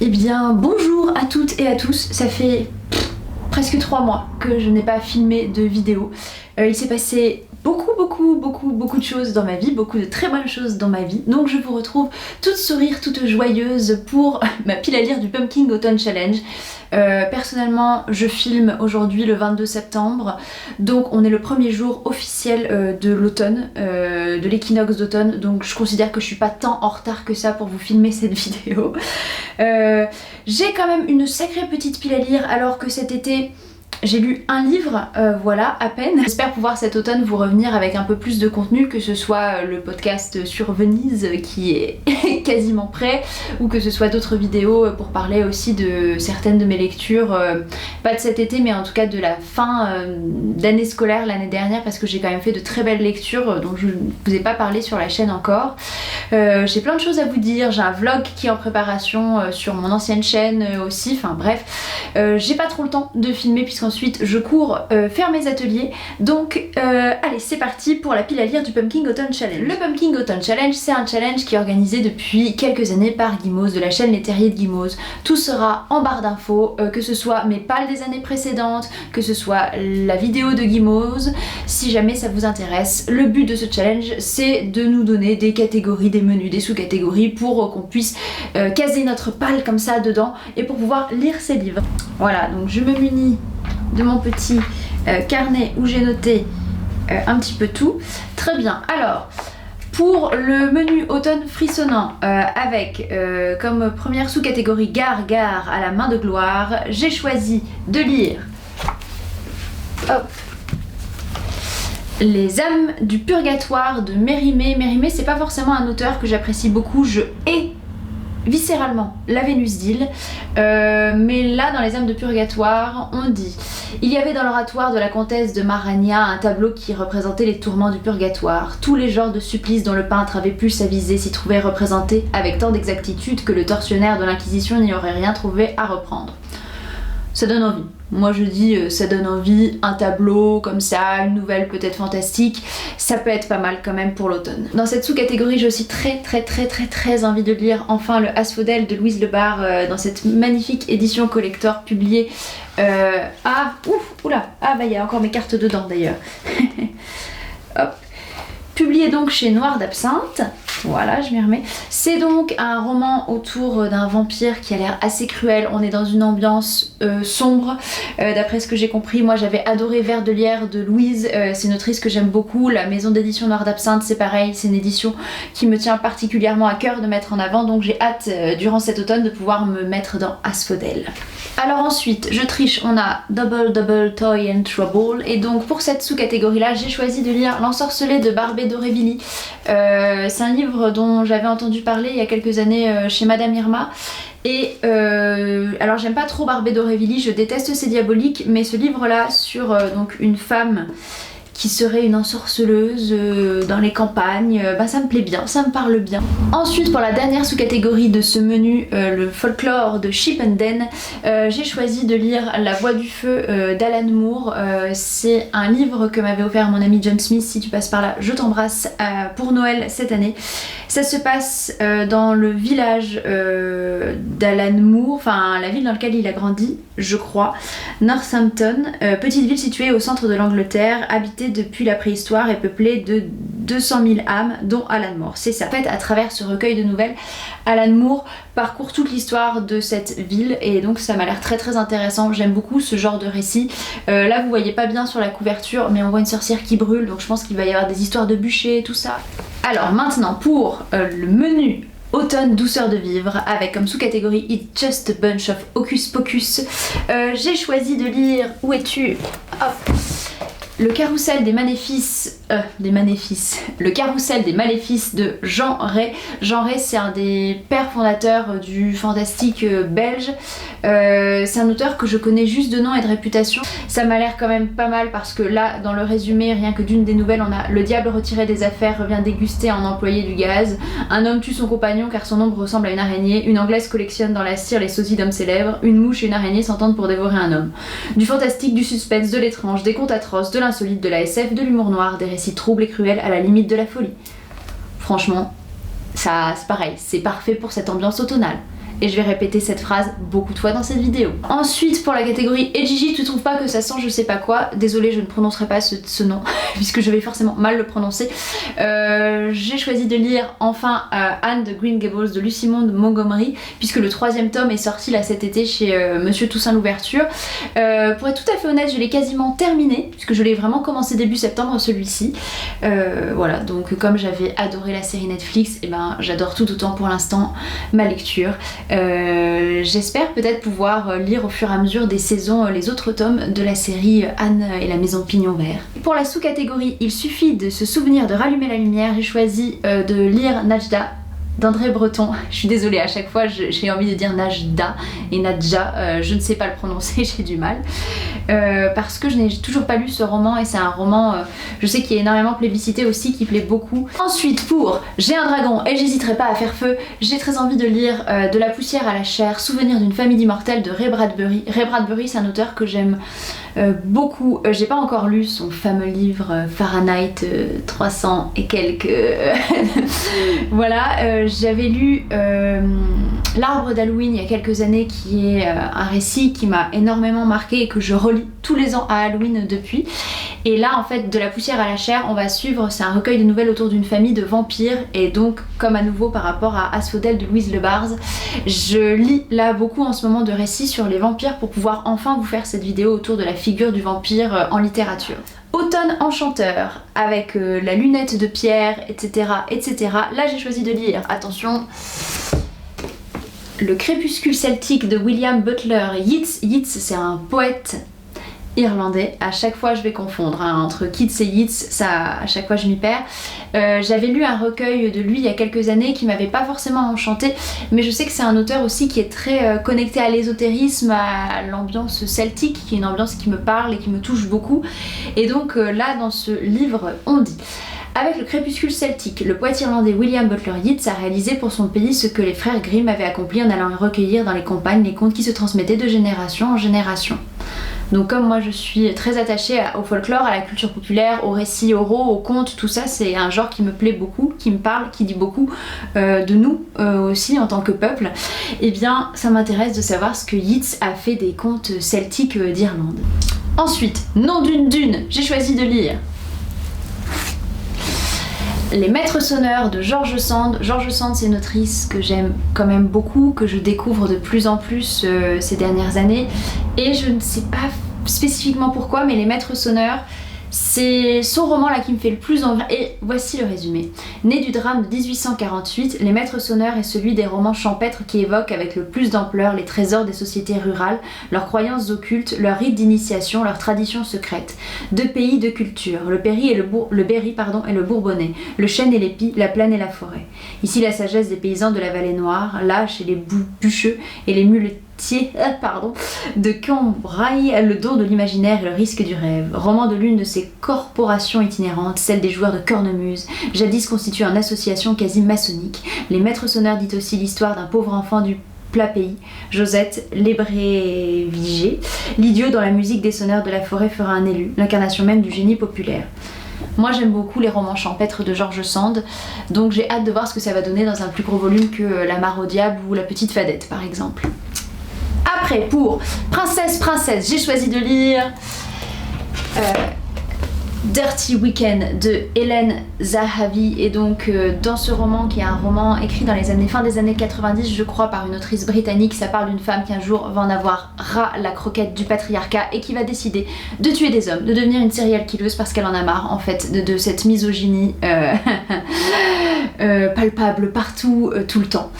Eh bien bonjour à toutes et à tous, ça fait presque 3 mois que je n'ai pas filmé de vidéo. Il s'est passé beaucoup de choses dans ma vie, beaucoup de très bonnes choses dans ma vie. Donc je vous retrouve toute sourire, toute joyeuse pour ma pile à lire du Pumpkin Autumn Challenge. Personnellement, je filme aujourd'hui le 22 septembre, donc on est le premier jour officiel de l'automne, de l'équinoxe d'automne, donc je considère que je suis pas tant en retard que ça pour vous filmer cette vidéo. J'ai quand même une sacrée petite pile à lire alors que cet été j'ai lu un livre, voilà, à peine. J'espère pouvoir cet automne vous revenir avec un peu plus de contenu, que ce soit le podcast sur Venise qui est quasiment prêt, ou que ce soit d'autres vidéos pour parler aussi de certaines de mes lectures, pas de cet été mais en tout cas de la fin d'année scolaire l'année dernière, parce que j'ai quand même fait de très belles lectures dont je ne vous ai pas parlé sur la chaîne encore. J'ai plein de choses à vous dire, j'ai un vlog qui est en préparation sur mon ancienne chaîne aussi, enfin bref. J'ai pas trop le temps de filmer puisqu'ensuite je cours faire mes ateliers, donc allez c'est parti pour la pile à lire du Pumpkin Autumn Challenge. Le Pumpkin Autumn Challenge, c'est un challenge qui est organisé depuis quelques années par Guimauze de la chaîne Les Terriers de Guimauze. Tout sera en barre d'infos, que ce soit mes pales des années précédentes, que ce soit la vidéo de Guimauze, si jamais ça vous intéresse. Le but de ce challenge, c'est de nous donner des catégories, des menus, des sous-catégories pour qu'on puisse caser notre pale comme ça dedans et pour pouvoir lire ces livres. Voilà, donc je me munis de mon petit carnet où j'ai noté un petit peu tout. Très bien, alors pour le menu automne frissonnant avec comme première sous-catégorie Gare à la main de gloire, j'ai choisi de lire Les âmes du purgatoire de Mérimée. Mérimée, c'est pas forcément un auteur que j'apprécie beaucoup, je hais viscéralement la Vénus d'Île, mais là dans Les âmes de purgatoire on dit: il y avait dans l'oratoire de la comtesse de Maragna un tableau qui représentait les tourments du purgatoire. Tous les genres de supplices dont le peintre avait pu s'aviser s'y trouvaient représentés avec tant d'exactitude que le tortionnaire de l'Inquisition n'y aurait rien trouvé à reprendre. Ça donne envie. Moi je dis ça donne envie, un tableau comme ça, une nouvelle peut-être fantastique, ça peut être pas mal quand même pour l'automne. Dans cette sous-catégorie j'ai aussi très envie de lire enfin le Asphodèle de Louise Lebar dans cette magnifique édition collector publiée il y a encore mes cartes dedans d'ailleurs. Hop. Publié donc chez Noir d'Absinthe. Voilà, je m'y remets. C'est donc un roman autour d'un vampire qui a l'air assez cruel. On est dans une ambiance sombre, d'après ce que j'ai compris. Moi j'avais adoré Vers de lierre de Louise, c'est une autrice que j'aime beaucoup. La maison d'édition Noir d'Absinthe, c'est pareil, c'est une édition qui me tient particulièrement à cœur de mettre en avant, donc j'ai hâte durant cet automne de pouvoir me mettre dans Asphodèle. Alors ensuite, je triche, on a Double Toy and Trouble, et donc pour cette sous-catégorie là j'ai choisi de lire L'Ensorcelé de Barbé d'Aurevilly. C'est un livre dont j'avais entendu parler il y a quelques années chez Madame Irma, et alors j'aime pas trop Barbé d'Aurevilly, je déteste C'est diabolique, mais ce livre là sur donc une femme qui serait une ensorceleuse dans les campagnes, ça me plaît bien, ça me parle bien. Ensuite pour la dernière sous-catégorie de ce menu, le folklore de Chip and Dan, j'ai choisi de lire La Voix du Feu d'Alan Moore. C'est un livre que m'avait offert mon ami John Smith, si tu passes par là, je t'embrasse, pour Noël cette année. Ça se passe dans le village d'Alan Moore, enfin la ville dans laquelle il a grandi, je crois, Northampton, petite ville située au centre de l'Angleterre, habitée depuis la préhistoire et peuplée de 200 000 âmes, dont Alan Moore. C'est ça. En fait, à travers ce recueil de nouvelles, Alan Moore parcourt toute l'histoire de cette ville, et donc ça m'a l'air très intéressant. J'aime beaucoup ce genre de récit. Là, vous voyez pas bien sur la couverture, mais on voit une sorcière qui brûle, donc je pense qu'il va y avoir des histoires de bûchers, tout ça. Alors maintenant, pour le menu automne douceur de vivre, avec comme sous-catégorie It's Just a Bunch of Hocus Pocus, j'ai choisi de lire, où es-tu? Hop. Le carrousel des maléfices, le carrousel des maléfices de Jean Ray. Jean Ray, c'est un des pères fondateurs du fantastique belge. C'est un auteur que je connais juste de nom et de réputation. Ça m'a l'air quand même pas mal parce que là, dans le résumé, rien que d'une des nouvelles, on a: le diable retiré des affaires revient déguster un employé du gaz. Un homme tue son compagnon car son ombre ressemble à une araignée. Une anglaise collectionne dans la cire les sosies d'hommes célèbres. Une mouche et une araignée s'entendent pour dévorer un homme. Du fantastique, du suspense, de l'étrange, des contes atroces, de l'insolite, de la SF, de l'humour noir, des récits troubles et cruels à la limite de la folie. Franchement, ça c'est pareil, c'est parfait pour cette ambiance automnale. et je vais répéter cette phrase beaucoup de fois dans cette vidéo. Ensuite pour la catégorie Ejiji, tu trouves pas que ça sent je sais pas quoi, désolée je ne prononcerai pas ce nom puisque je vais forcément mal le prononcer. J'ai choisi de lire enfin Anne de Green Gables de Lucy-Maud Montgomery puisque le 3e tome est sorti là cet été chez Monsieur Toussaint Louverture. Pour être tout à fait honnête, je l'ai quasiment terminé puisque je l'ai vraiment commencé début septembre celui-ci. Voilà, donc comme j'avais adoré la série Netflix, et ben j'adore tout autant pour l'instant ma lecture. J'espère peut-être pouvoir lire au fur et à mesure des saisons les autres tomes de la série Anne et la Maison Pignon Vert. Pour la sous-catégorie Il suffit de se souvenir de rallumer la lumière, j'ai choisi de lire Najda d'André Breton. Je suis désolée, à chaque fois j'ai envie de dire Najda et Nadja, je ne sais pas le prononcer, j'ai du mal. Parce que je n'ai toujours pas lu ce roman et c'est un roman, je sais qu'il est énormément plébiscité aussi, qui plaît beaucoup. Ensuite pour J'ai un dragon et j'hésiterai pas à faire feu, j'ai très envie de lire De la poussière à la chair, Souvenir d'une famille d'immortels de Ray Bradbury. Ray Bradbury c'est un auteur que j'aime beaucoup. J'ai pas encore lu son fameux livre Fahrenheit 300 et quelques. Voilà, j'avais lu L'Arbre d'Halloween il y a quelques années qui est un récit qui m'a énormément marqué et que je relis tous les ans à Halloween depuis. Et là en fait De la poussière à la chair on va suivre, c'est un recueil de nouvelles autour d'une famille de vampires et donc comme à nouveau par rapport à Asphodel de Louise Le Barthes, je lis là beaucoup en ce moment de récits sur les vampires pour pouvoir enfin vous faire cette vidéo autour de la figure du vampire en littérature. Automne enchanteur avec la lunette de pierre, etc. etc. Là j'ai choisi de lire, attention, Le crépuscule celtique de William Butler Yeats. Yeats c'est un poète irlandais, à chaque fois je vais confondre hein, entre Keats et Yeats, ça à chaque fois je m'y perds. J'avais lu un recueil de lui il y a quelques années qui m'avait pas forcément enchanté, mais je sais que c'est un auteur aussi qui est très connecté à l'ésotérisme, à l'ambiance celtique, qui est une ambiance qui me parle et qui me touche beaucoup. Et donc là dans ce livre on dit: avec le crépuscule celtique, le poète irlandais William Butler Yeats a réalisé pour son pays ce que les frères Grimm avaient accompli en allant recueillir dans les campagnes les contes qui se transmettaient de génération en génération. Donc comme moi je suis très attachée au folklore, à la culture populaire, aux récits oraux, aux contes, tout ça c'est un genre qui me plaît beaucoup, qui me parle, qui dit beaucoup de nous aussi en tant que peuple, et bien ça m'intéresse de savoir ce que Yeats a fait des contes celtiques d'Irlande. Ensuite, Nom d'une dune, j'ai choisi de lire Les Maîtres sonneurs de George Sand. George Sand c'est une autrice que j'aime quand même beaucoup, que je découvre de plus en plus ces dernières années et je ne sais pas spécifiquement pourquoi mais Les Maîtres sonneurs c'est son roman là qui me fait le plus envie et voici le résumé. Né du drame de 1848, Les Maîtres sonneurs est celui des romans champêtres qui évoquent avec le plus d'ampleur les trésors des sociétés rurales, leurs croyances occultes, leurs rites d'initiation, leurs traditions secrètes. Deux pays, deux cultures, le Berry et le Bourbonnais, le chêne et l'épi, la plaine et la forêt. Ici la sagesse des paysans de la vallée noire, là chez les bûcheux et les muletiers de Cambrai, le don de l'imaginaire et le risque du rêve. Roman de l'une de ces corporations itinérantes, celle des joueurs de cornemuse, jadis constituée en association quasi maçonnique. Les Maîtres sonneurs dit aussi l'histoire d'un pauvre enfant du plat pays, Josette Lébréviger. L'idiot dans la musique des sonneurs de la forêt fera un élu, l'incarnation même du génie populaire. Moi j'aime beaucoup les romans champêtres de George Sand, donc j'ai hâte de voir ce que ça va donner dans un plus gros volume que La Mare au diable ou La Petite Fadette par exemple. Après, pour Princesse, j'ai choisi de lire Dirty Weekend de Hélène Zahavi. Et donc dans ce roman, qui est un roman écrit dans les fin des années 90 je crois par une autrice britannique, ça parle d'une femme qui un jour va en avoir ras la croquette du patriarcat et qui va décider de tuer des hommes, de devenir une serial killeuse parce qu'elle en a marre en fait de cette misogynie palpable partout, tout le temps.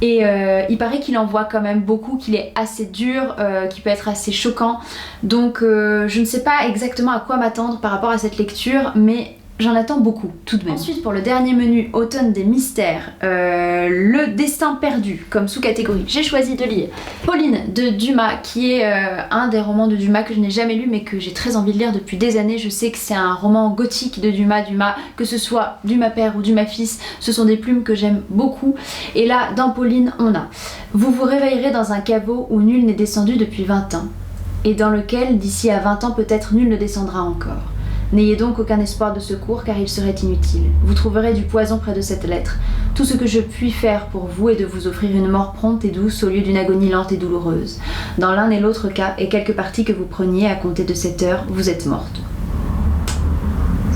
Et il paraît qu'il en voit quand même beaucoup, qu'il est assez dur, qu'il peut être assez choquant. Donc je ne sais pas exactement à quoi m'attendre par rapport à cette lecture, mais j'en attends beaucoup tout de même. Ensuite pour le dernier menu, Automne des mystères, Le destin perdu comme sous-catégorie, j'ai choisi de lire Pauline de Dumas, qui est un des romans de Dumas que je n'ai jamais lu mais que j'ai très envie de lire depuis des années. Je sais que c'est un roman gothique de Dumas, que ce soit Dumas père ou Dumas fils, ce sont des plumes que j'aime beaucoup. Et là dans Pauline on a: vous vous réveillerez dans un caveau où nul n'est descendu depuis 20 ans et dans lequel d'ici à 20 ans peut-être nul ne descendra encore. N'ayez donc aucun espoir de secours car il serait inutile. Vous trouverez du poison près de cette lettre. Tout ce que je puis faire pour vous est de vous offrir une mort prompte et douce au lieu d'une agonie lente et douloureuse. Dans l'un et l'autre cas, et quelque parti que vous preniez à compter de cette heure, vous êtes morte.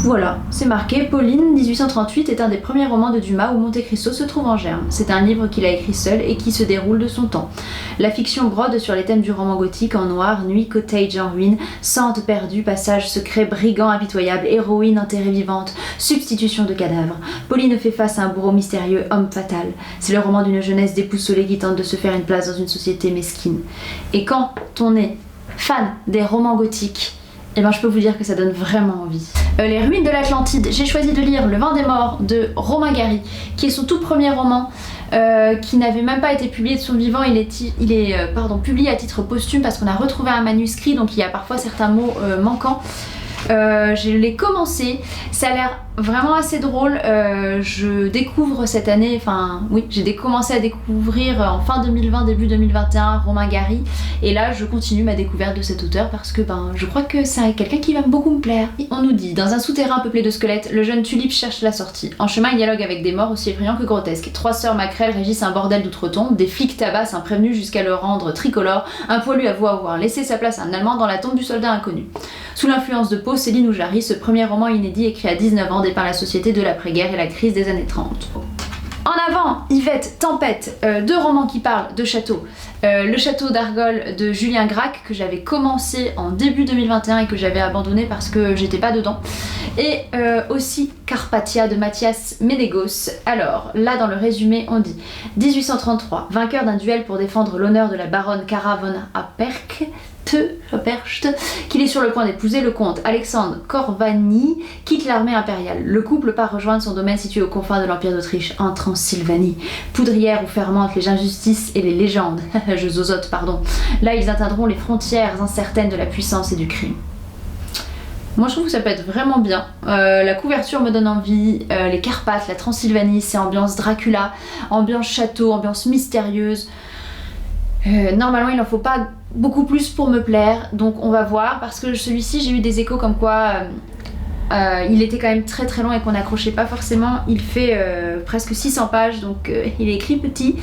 Voilà, c'est marqué. Pauline, 1838, est un des premiers romans de Dumas où Monte Cristo se trouve en germe. C'est un livre qu'il a écrit seul et qui se déroule de son temps. La fiction brode sur les thèmes du roman gothique en noir, nuit, cottage en ruine, sente perdue, passage secret, brigand impitoyable, héroïne enterrée vivante, substitution de cadavres. Pauline fait face à un bourreau mystérieux, homme fatal. C'est le roman d'une jeunesse déboussolée qui tente de se faire une place dans une société mesquine. Et quand on est fan des romans gothiques, eh ben je peux vous dire que ça donne vraiment envie. Les ruines de l'Atlantide, j'ai choisi de lire Le Vin des Morts de Romain Gary, qui est son tout premier roman, qui n'avait même pas été publié de son vivant. Il est publié à titre posthume parce qu'on a retrouvé un manuscrit, donc il y a parfois certains mots manquants. Je l'ai commencé, ça a l'air vraiment assez drôle. Je découvre cette année, j'ai commencé à découvrir en fin 2020, début 2021 Romain Gary, et là je continue ma découverte de cet auteur parce que je crois que c'est quelqu'un qui va beaucoup me plaire. On nous dit, dans un souterrain peuplé de squelettes, le jeune Tulipe cherche la sortie. En chemin il dialogue avec des morts aussi effrayants que grotesques. 3 sœurs Maquerel régissent un bordel d'outre-tombe, des flics tabassent un prévenu jusqu'à le rendre tricolore, un poilu avoue avoir laissé sa place à un Allemand dans la tombe du soldat inconnu. Sous l'influence de Poe, Céline ou Jarry, ce premier roman inédit écrit à 19 ans dépeint la société de l'après-guerre et la crise des années 30. En avant, Yvette, Tempête, 2 romans qui parlent de château. Le château d'Argol de Julien Gracq, que j'avais commencé en début 2021 et que j'avais abandonné parce que j'étais pas dedans. Et aussi Carpathia de Mathias Ménégos. Alors, là dans le résumé, on dit 1833, vainqueur d'un duel pour défendre l'honneur de la baronne Cara von Apercht, qu'il est sur le point d'épouser, le comte Alexandre Corvani quitte l'armée impériale. Le couple part rejoindre son domaine situé aux confins de l'Empire d'Autriche, en Transylvanie. Poudrière où fermentent les injustices et les légendes. Je zozote, pardon. Là, ils atteindront les frontières incertaines de la puissance et du crime. Moi je trouve que ça peut être vraiment bien. La couverture me donne envie, les Carpates, la Transylvanie, c'est ambiance Dracula, ambiance château, ambiance mystérieuse. Normalement il en faut pas beaucoup plus pour me plaire, donc on va voir, parce que celui-ci j'ai eu des échos comme quoi il était quand même très très long et qu'on n'accrochait pas forcément. Il fait presque 600 pages, donc il est écrit petit,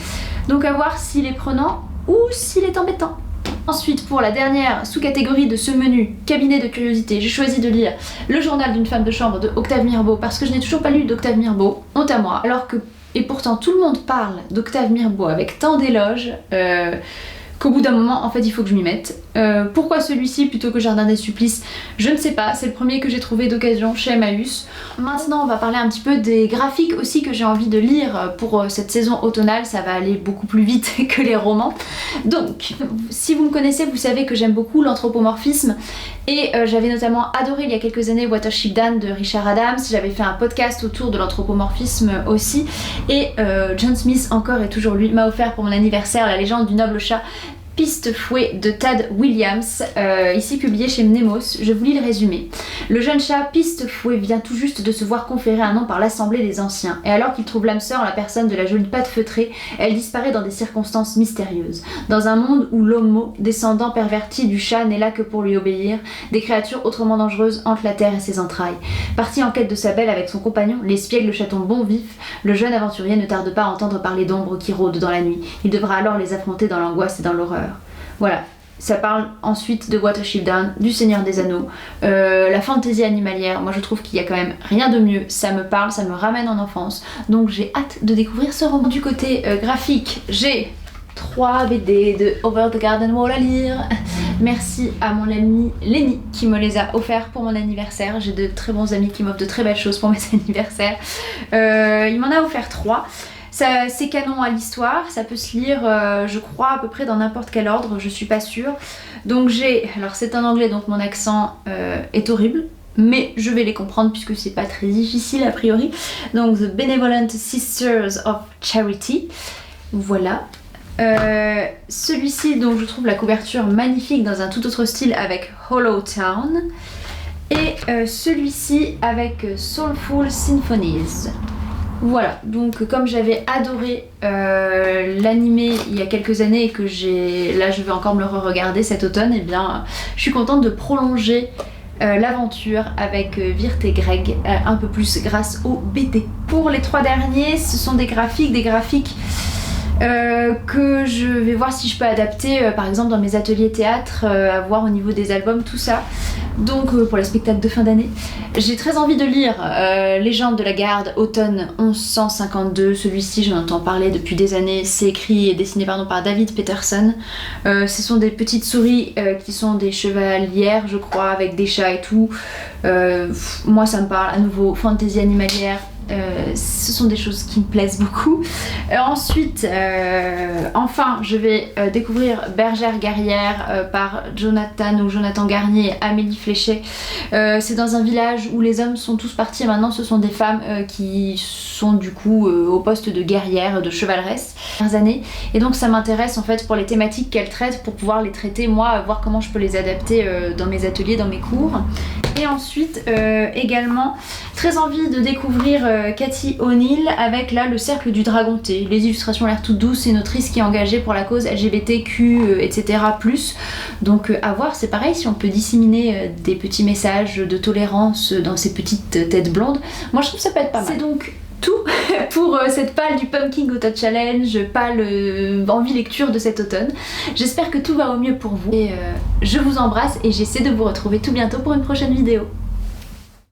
donc à voir s'il est prenant ou s'il est embêtant. Ensuite, pour la dernière sous-catégorie de ce menu, cabinet de curiosité, j'ai choisi de lire Le journal d'une femme de chambre de Octave Mirbeau, parce que je n'ai toujours pas lu d'Octave Mirbeau, honte à moi, alors que, et pourtant tout le monde parle d'Octave Mirbeau avec tant d'éloges, qu'au bout d'un moment, en fait, il faut que je m'y mette. Pourquoi celui-ci plutôt que Jardin des Supplices? Je ne sais pas, c'est le premier que j'ai trouvé d'occasion chez Emmaüs. Maintenant, on va parler un petit peu des graphiques aussi que j'ai envie de lire pour cette saison automnale. Ça va aller beaucoup plus vite que les romans. Donc, si vous me connaissez, vous savez que j'aime beaucoup l'anthropomorphisme. Et j'avais notamment adoré il y a quelques années Watership Down de Richard Adams. J'avais fait un podcast autour de l'anthropomorphisme aussi. Et John Smith, encore et toujours lui, m'a offert pour mon anniversaire La légende du noble chat Piste Fouet de Tad Williams, ici publié chez Mnemos. Je vous lis le résumé. Le jeune chat Piste Fouet vient tout juste de se voir conférer un nom par l'Assemblée des Anciens, et alors qu'il trouve l'âme sœur en la personne de la jolie patte feutrée, elle disparaît dans des circonstances mystérieuses. Dans un monde où l'homo, descendant perverti du chat, n'est là que pour lui obéir, des créatures autrement dangereuses hantent la terre et ses entrailles. Parti en quête de sa belle avec son compagnon, l'espiègle chaton bon vif, le jeune aventurier ne tarde pas à entendre parler d'ombres qui rôdent dans la nuit. Il devra alors les affronter dans l'angoisse et dans l'horreur. Voilà, ça parle ensuite de Watership Down, du Seigneur des Anneaux, la fantaisie animalière. Moi je trouve qu'il y a quand même rien de mieux, ça me parle, ça me ramène en enfance, donc j'ai hâte de découvrir ce roman. Du côté graphique, j'ai 3 BD de Over the Garden Wall à lire. Merci à mon amie Lenny qui me les a offerts pour mon anniversaire. J'ai de très bons amis qui m'offrent de très belles choses pour mes anniversaires. Il m'en a offert 3. C'est canon à l'histoire, ça peut se lire je crois à peu près dans n'importe quel ordre, je suis pas sûre. Donc j'ai, alors c'est en anglais donc mon accent est horrible, mais je vais les comprendre puisque c'est pas très difficile a priori. Donc The Benevolent Sisters of Charity, voilà. Celui-ci donc je trouve la couverture magnifique dans un tout autre style avec Hollow Town. Et celui-ci avec Soulful Symphonies. Voilà, donc comme j'avais adoré l'animé il y a quelques années et que là je vais encore me le re-regarder cet automne, et bien je suis contente de prolonger l'aventure avec Virt et Greg, un peu plus grâce au BD. Pour les 3 derniers, ce sont des graphiques que je vais voir si je peux adapter par exemple dans mes ateliers théâtre, à voir au niveau des albums, tout ça. Donc pour les spectacles de fin d'année. J'ai très envie de lire Légende de la Garde, automne 1152. Celui-ci, j'en entends parler depuis des années. C'est écrit et dessiné par David Peterson. Ce sont des petites souris qui sont des chevalières, je crois, avec des chats et tout. Moi ça me parle, à nouveau, fantasy animalière. Ce sont des choses qui me plaisent beaucoup. Ensuite, enfin, je vais découvrir Bergère guerrière par Jonathan Garnier et Amélie Fléchet. C'est dans un village où les hommes sont tous partis et maintenant ce sont des femmes qui sont du coup au poste de guerrière, de chevaleresses années. Et donc ça m'intéresse en fait pour les thématiques qu'elles traitent, pour pouvoir les traiter moi, voir comment je peux les adapter dans mes ateliers, dans mes cours. Et ensuite également très envie de découvrir Cathy O'Neill avec là le cercle du dragonté. Les illustrations ont l'air toutes douces, c'est une autrice qui est engagée pour la cause LGBTQ, etc. Donc à voir, c'est pareil, si on peut disséminer des petits messages de tolérance dans ces petites têtes blondes, moi je trouve que ça peut être pas mal. C'est donc tout pour cette palle du Pumpkin Autumn Challenge, palle envie lecture de cet automne. J'espère que tout va au mieux pour vous et je vous embrasse et j'essaie de vous retrouver tout bientôt pour une prochaine vidéo.